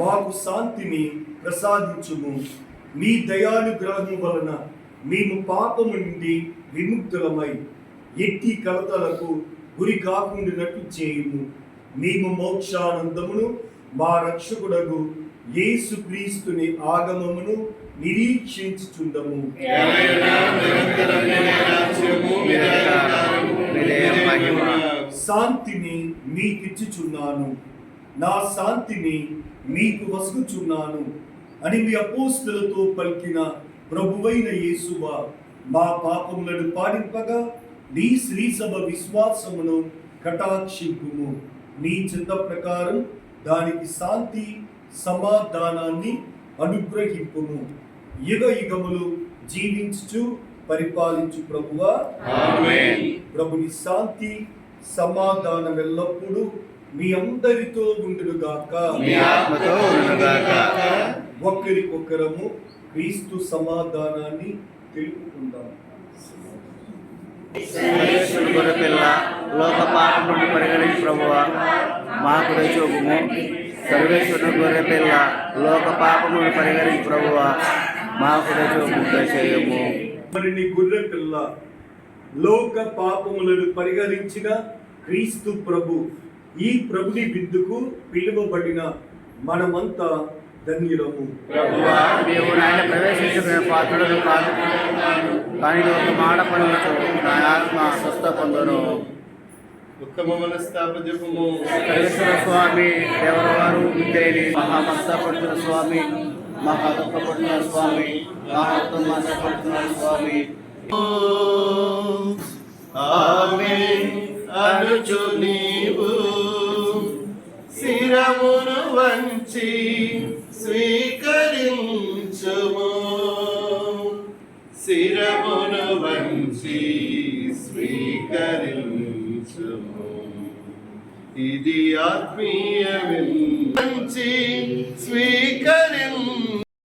మాకు శాంతిని ప్రసాదించుము. మీ దయానుగ్రహం వలన మేము పాపము నుండి విముక్తులమై ఎట్టి కలతలకు గురి కాకుండానట్టు చేయుము. మేము మోక్షానందమును మా రక్షకుడగు యేసు క్రీస్తుని ఆగమమును నిరీక్షించుచుండము. శాంతిని మీకిచ్చుచున్నాను, నా శాంతిని మీకు వసుకుచున్నాను అని మీ అపోస్తలులతో పలికిన ప్రభువైన యేసువా, మా పాపములను పాడింపగా నీ శ్రీసభ విశ్వాసమును కటాక్షింపుము. నీ చిత్త ప్రకారం దానికి శాంతి సమాధానాన్ని అనుగ్రహింపుము. యుగ యుగములు జీవించుచు పరిపాలించు ప్రభువా, ఆమేన్. ప్రభుని శాంతి సమాధానం ఎల్లప్పుడూ మీ అందరితో ఉండునుగాక. ఒకరికొకరము క్రీస్తు సమాధానాన్ని తెలుపుకుందాం. లోక పాపం నుండి పరిగణించి ప్రభువా మాకు దయచూపుము. సర్వేశ్వరుని గొర్రె పిల్ల లోక పాపం నుండి పరిగణించి ప్రభువా మాకు దయచేయము. మరిని గొర్రె పిల్ల లోక పాపములను పరిహరించిన క్రీస్తు ప్రభు, ఈ ప్రభుని విందుకు పిలువబడిన మనమంతా ధన్యులము. ప్రభువా నీవు నాయన ప్రవేశించిన పాత్రులను కాదు, కానీ ఒక మాట పనులతో నా ఆత్మ స్వస్థ పొందును. ఉత్తమ మనస్తాపజపము. సర్వేశ్వర స్వామి దేవరవారు విద్యని మహామస్తపడుతున్న స్వామి, మహా దుఃఖపడుతున్న స్వామి, మహా ఉత్తమపడుతున్న స్వామి. ఆమేన్ అనుచు నీవు శిరమును వంచి స్వీకరించుము. శిరమును వంచి స్వీకరించుము. ఇది ఆత్మీయ వంచి స్వీకరించు.